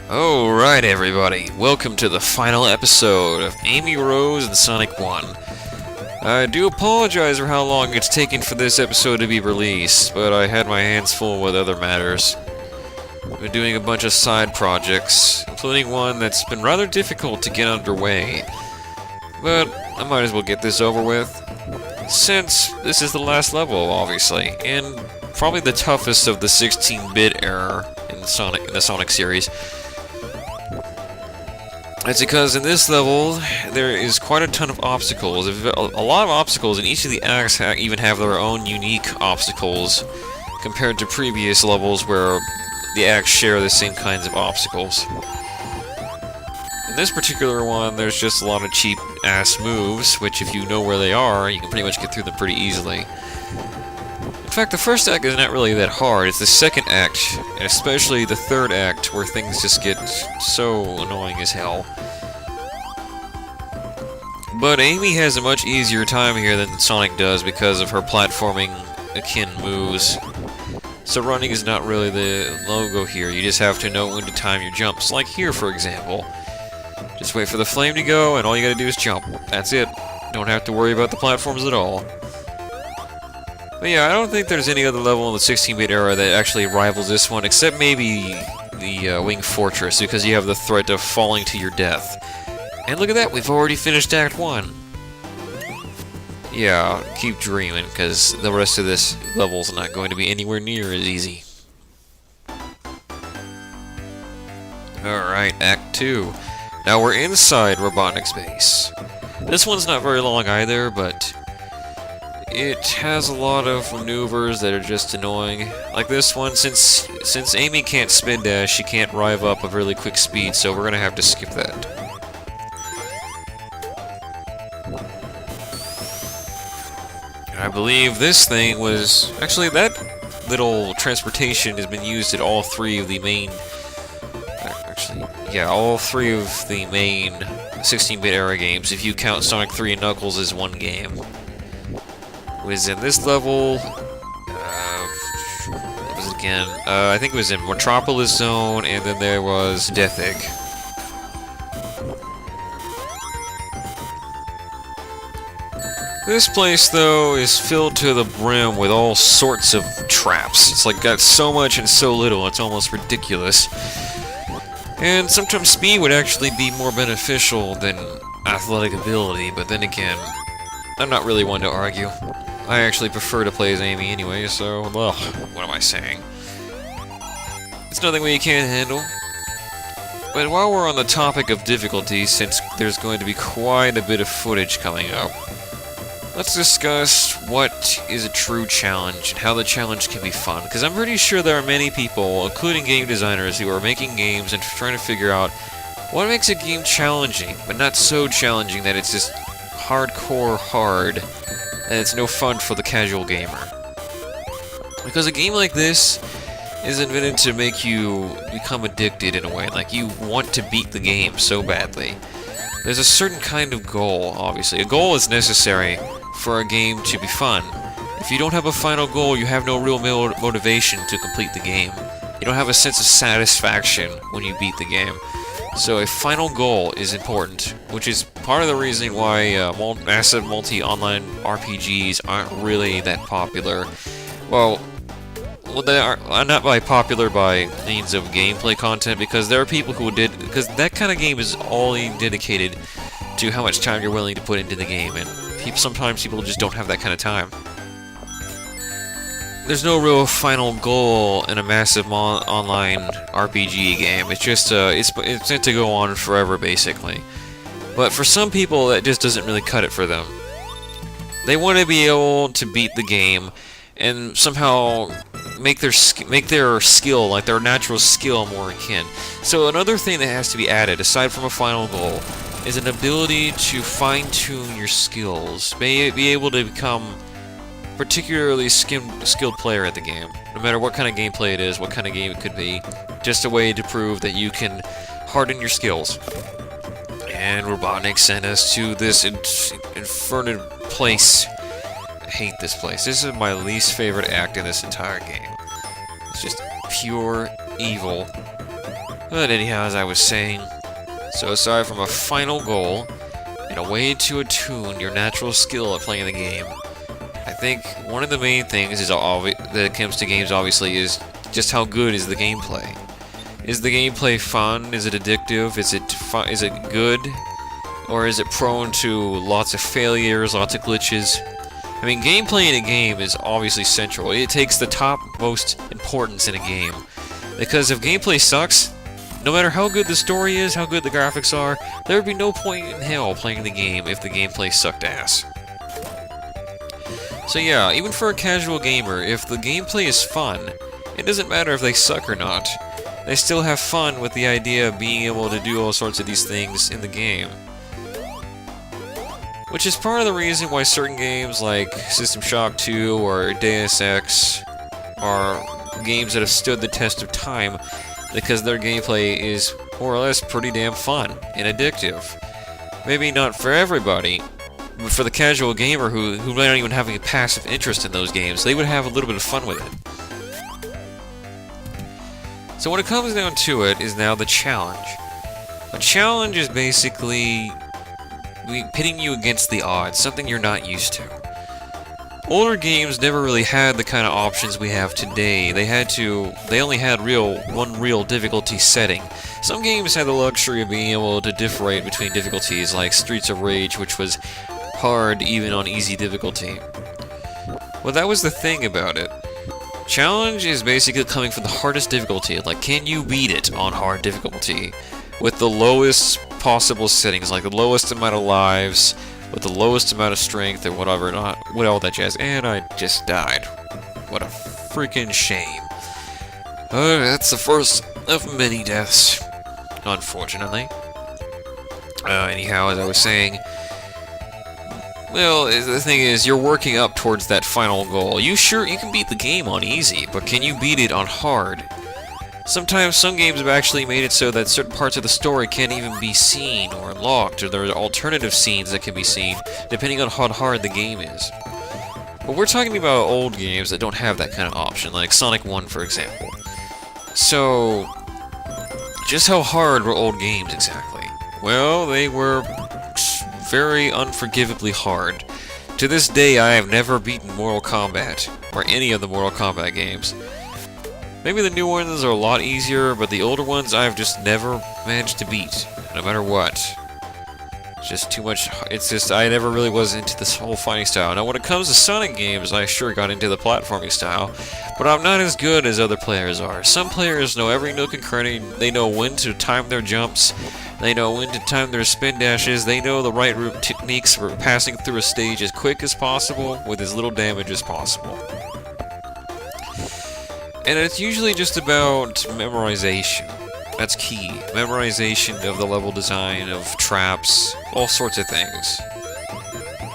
Alright everybody, welcome to the final episode of Amy Rose and Sonic 1. I do apologize for how long it's taken for this episode to be released, but I had my hands full with other matters. I've been doing a bunch of side projects, including one that's been rather difficult to get underway. But I might as well get this over with, since this is the last level, obviously, and probably the toughest of the 16-bit era in the Sonic series. That's because in this level, there is quite a ton of obstacles, a lot of obstacles, and each of the acts even have their own unique obstacles, compared to previous levels where the acts share the same kinds of obstacles. In this particular one, there's just a lot of cheap-ass moves, which if you know where they are, you can pretty much get through them pretty easily. In fact, the first act is not really that hard, it's the second act, and especially the third act, where things just get so annoying as hell. But Amy has a much easier time here than Sonic does because of her platforming-akin moves. So running is not really the logo here, you just have to know when to time your jumps, like here for example. Just wait for the flame to go, and all you gotta do is jump. That's it. Don't have to worry about the platforms at all. But yeah, I don't think there's any other level in the 16-bit era that actually rivals this one, except maybe the Winged Fortress, because you have the threat of falling to your death. And look at that, we've already finished Act 1. Yeah, keep dreaming, because the rest of this level's not going to be anywhere near as easy. Alright, Act 2. Now we're inside Robotnik's base. This one's not very long either, but it has a lot of maneuvers that are just annoying. Like this one, since Amy can't spin dash, she can't rev up a really quick speed, so we're gonna have to skip that. And I believe this thing was... Actually, that little transportation has been used at all three of the main... all three of the main 16-bit era games, if you count Sonic 3 and Knuckles as one game. Was in this level, what was it again? I think it was in Metropolis Zone, and then there was Death Egg. This place, though, is filled to the brim with all sorts of traps. It's like got so much and so little, it's almost ridiculous. And sometimes speed would actually be more beneficial than athletic ability, but then again, I'm not really one to argue. I actually prefer to play as Amy anyway, so, well, what am I saying? It's nothing we can't handle. But while we're on the topic of difficulty, since there's going to be quite a bit of footage coming up, let's discuss what is a true challenge and how the challenge can be fun. Because I'm pretty sure there are many people, including game designers, who are making games and trying to figure out what makes a game challenging, but not so challenging that it's just hardcore hard, and it's no fun for the casual gamer. Because a game like this is invented to make you become addicted in a way, like you want to beat the game so badly. There's a certain kind of goal, obviously. A goal is necessary for a game to be fun. If you don't have a final goal, you have no real motivation to complete the game. You don't have a sense of satisfaction when you beat the game. So a final goal is important, which is part of the reason why massive multi-online RPGs aren't really that popular. Well, they are not popular by means of gameplay content, because there are people who did, because that kind of game is only dedicated to how much time you're willing to put into the game, and sometimes people just don't have that kind of time. There's no real final goal in a massive online RPG game. It's just it's meant to go on forever, basically. But for some people, that just doesn't really cut it for them. They want to be able to beat the game and somehow make their skill, like their natural skill, more akin. So another thing that has to be added, aside from a final goal, is an ability to fine-tune your skills. Be able to become particularly skilled player at the game. No matter what kind of gameplay it is, what kind of game it could be. Just a way to prove that you can harden your skills. And Robotnik sent us to this infernal place. I hate this place. This is my least favorite act in this entire game. It's just pure evil. But anyhow, as I was saying, so aside from a final goal and a way to attune your natural skill at playing the game, I think one of the main things is that comes to games obviously is just how good is the gameplay. Is the gameplay fun? Is it addictive? Is it good? Or is it prone to lots of failures, lots of glitches? I mean, gameplay in a game is obviously central. It takes the top most importance in a game. Because if gameplay sucks, no matter how good the story is, how good the graphics are, there would be no point in hell playing the game if the gameplay sucked ass. So yeah, even for a casual gamer, if the gameplay is fun, it doesn't matter if they suck or not. They still have fun with the idea of being able to do all sorts of these things in the game. Which is part of the reason why certain games like System Shock 2 or Deus Ex are games that have stood the test of time because their gameplay is more or less pretty damn fun and addictive. Maybe not for everybody, but for the casual gamer who might not even have a passive interest in those games, they would have a little bit of fun with it. So when it comes down to it is now the challenge. A challenge is basically pitting you against the odds, something you're not used to. Older games never really had the kind of options we have today. They only had one real difficulty setting. Some games had the luxury of being able to differentiate between difficulties, like Streets of Rage, which was hard even on easy difficulty. Well, that was the thing about it. Challenge is basically coming from the hardest difficulty, like can you beat it on hard difficulty? With the lowest possible settings, like the lowest amount of lives, with the lowest amount of strength, or whatever, with all that jazz. And I just died. What a freaking shame. That's the first of many deaths, unfortunately. Anyhow, as I was saying, well, the thing is, you're working up towards that final goal. You can beat the game on easy, but can you beat it on hard? Sometimes some games have actually made it so that certain parts of the story can't even be seen or unlocked, or there are alternative scenes that can be seen, depending on how hard the game is. But we're talking about old games that don't have that kind of option, like Sonic 1, for example. So, just how hard were old games exactly? Well, they were very unforgivably hard. To this day, I have never beaten Mortal Kombat, or any of the Mortal Kombat games. Maybe the new ones are a lot easier, but the older ones I've just never managed to beat, no matter what. It's just too much. It's just, I never really was into this whole fighting style. Now, when it comes to Sonic games, I sure got into the platforming style, but I'm not as good as other players are. Some players know every nook and cranny, they know when to time their jumps, they know when to time their spin dashes, they know the right route techniques for passing through a stage as quick as possible, with as little damage as possible. And it's usually just about memorization. That's key. Memorization of the level design, of traps, all sorts of things.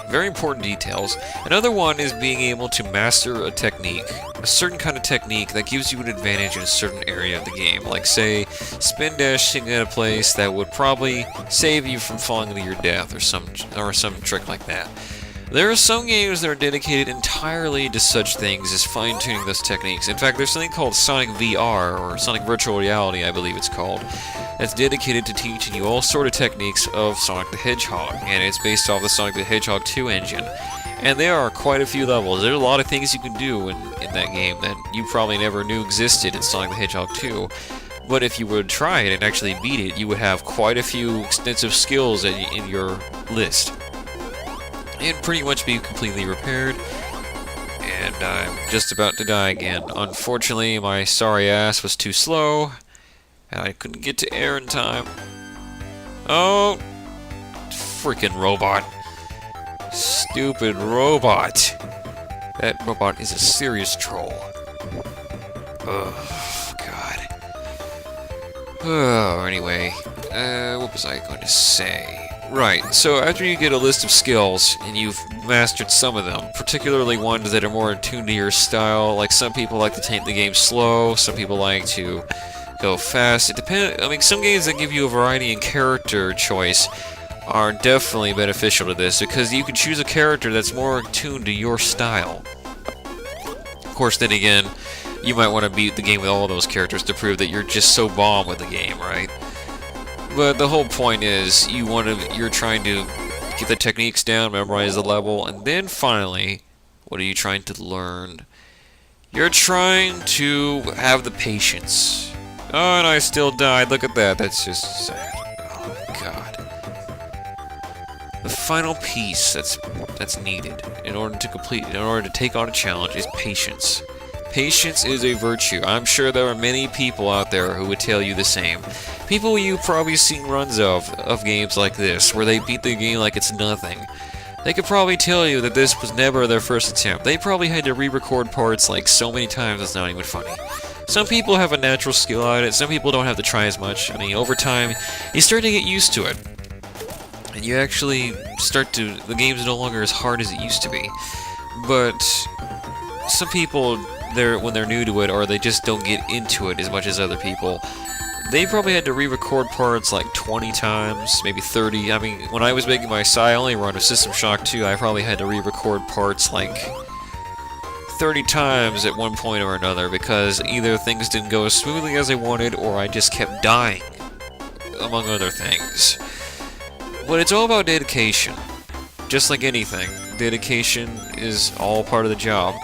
Very important details. Another one is being able to master a technique. A certain kind of technique that gives you an advantage in a certain area of the game. Like, say, spin dashing in a place that would probably save you from falling to your death, or some trick like that. There are some games that are dedicated entirely to such things as fine-tuning those techniques. In fact, there's something called Sonic VR, or Sonic Virtual Reality, I believe it's called, that's dedicated to teaching you all sort of techniques of Sonic the Hedgehog, and it's based off the Sonic the Hedgehog 2 engine. And there are quite a few levels. There are a lot of things you can do in that game that you probably never knew existed in Sonic the Hedgehog 2. But if you would try it and actually beat it, you would have quite a few extensive skills in your list. And pretty much be completely repaired. And I'm just about to die again. Unfortunately, my sorry ass was too slow, and I couldn't get to air in time. Oh, freaking robot. Stupid robot. That robot is a serious troll. Oh, God. Oh, anyway. What was I going to say? Right, so after you get a list of skills, and you've mastered some of them, particularly ones that are more attuned to your style, like some people like to take the game slow, some people like to go fast. It depends. I mean, some games that give you a variety in character choice are definitely beneficial to this, because you can choose a character that's more attuned to your style. Of course, then again, you might want to beat the game with all those characters to prove that you're just so bomb with the game, right? But the whole point is, you're trying to get the techniques down, memorize the level, and then finally, what are you trying to learn? You're trying to have the patience. Oh, and I still died. Look at that. That's just sad. Oh, God. The final piece that's needed in order to take on a challenge is patience. Patience is a virtue. I'm sure there are many people out there who would tell you the same. People you've probably seen runs of games like this, where they beat the game like it's nothing. They could probably tell you that this was never their first attempt. They probably had to re-record parts like so many times it's not even funny. Some people have a natural skill at it, some people don't have to try as much. I mean, over time, you start to get used to it. And you actually the game's no longer as hard as it used to be. But some people, when they're new to it, or they just don't get into it as much as other people, they probably had to re-record parts like 20 times, maybe 30. I mean, when I was making my I only run of System Shock 2, I probably had to re-record parts like 30 times at one point or another, because either things didn't go as smoothly as I wanted, or I just kept dying, among other things. But it's all about dedication. Just like anything, dedication is all part of the job.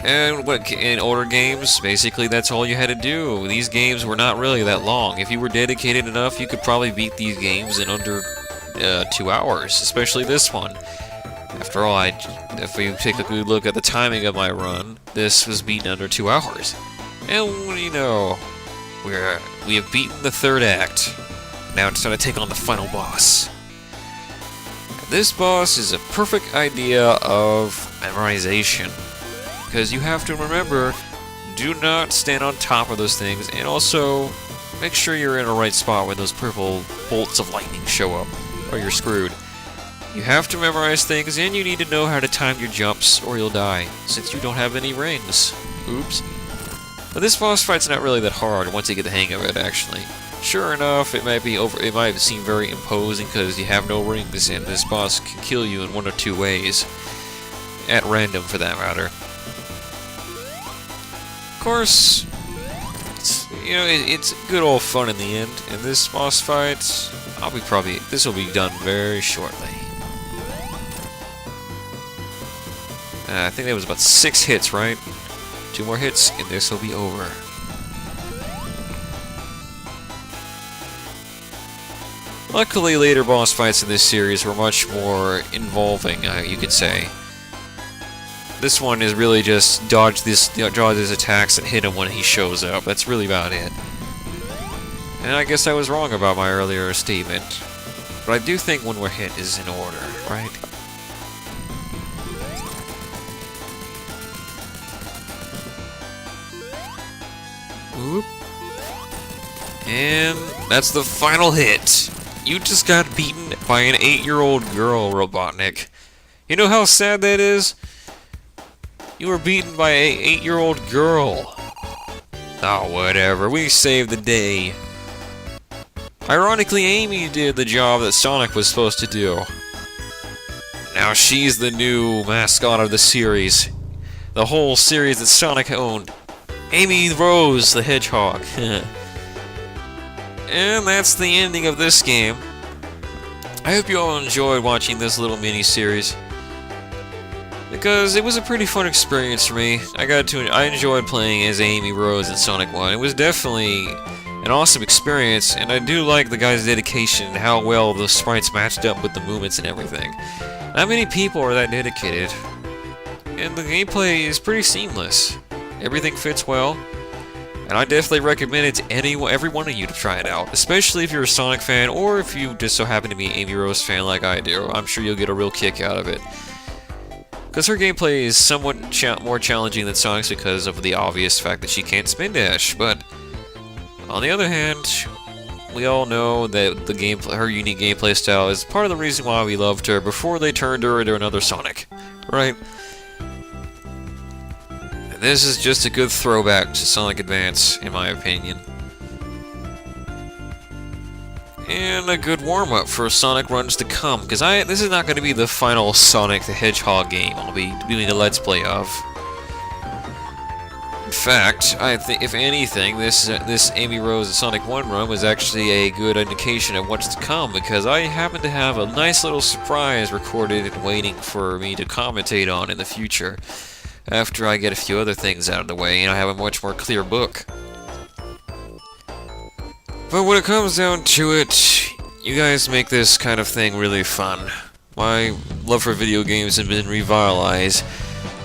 And in older games, basically that's all you had to do. These games were not really that long. If you were dedicated enough, you could probably beat these games in under 2 hours, especially this one. After all, if we take a good look at the timing of my run, this was beaten under 2 hours. And you know, we have beaten the third act. Now it's time to take on the final boss. This boss is a perfect idea of memorization. Because you have to remember, do not stand on top of those things, and also make sure you're in the right spot when those purple bolts of lightning show up, or you're screwed. You have to memorize things, and you need to know how to time your jumps, or you'll die, since you don't have any rings. Oops. But this boss fight's not really that hard once you get the hang of it, actually. Sure enough, it might seem very imposing because you have no rings, and this boss can kill you in one or two ways. At random, for that matter. Of course, it's good old fun in the end, and this boss fight, this will be done very shortly. I think that was about 6 hits, right? 2 more hits, and this will be over. Luckily, later boss fights in this series were much more involving, you could say. This one is really just dodge his attacks and hit him when he shows up. That's really about it. And I guess I was wrong about my earlier statement. But I do think when we're hit is in order, right? Oop. And that's the final hit. You just got beaten by an 8-year-old girl, Robotnik. You know how sad that is? You were beaten by an 8-year-old girl. Oh, whatever. We saved the day. Ironically, Amy did the job that Sonic was supposed to do. Now she's the new mascot of the series. The whole series that Sonic owned. Amy Rose the Hedgehog. And that's the ending of this game. I hope you all enjoyed watching this little mini-series, because it was a pretty fun experience for me. I enjoyed playing as Amy Rose in Sonic 1. It was definitely an awesome experience, and I do like the guy's dedication and how well the sprites matched up with the movements and everything. Not many people are that dedicated, and the gameplay is pretty seamless. Everything fits well. And I definitely recommend it to every one of you to try it out, especially if you're a Sonic fan, or if you just so happen to be an Amy Rose fan like I do. I'm sure you'll get a real kick out of it. Because her gameplay is somewhat more challenging than Sonic's because of the obvious fact that she can't spin dash, but on the other hand, we all know that her unique gameplay style is part of the reason why we loved her before they turned her into another Sonic, right? This is just a good throwback to Sonic Advance, in my opinion. And a good warm-up for Sonic runs to come, because this is not going to be the final Sonic the Hedgehog game I'll be doing a Let's Play of. fact, I think, if anything, this Amy Rose and Sonic 1 run was actually a good indication of what's to come, because I happen to have a nice little surprise recorded and waiting for me to commentate on in the future, after I get a few other things out of the way and I have a much more clear book. But when it comes down to it, you guys make this kind of thing really fun. My love for video games has been revitalized,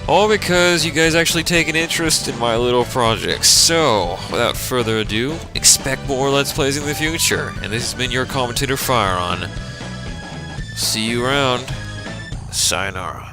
all because you guys actually take an interest in my little projects. So, without further ado, expect more Let's Plays in the future. And this has been your commentator, Fireon. See you around. Sayonara.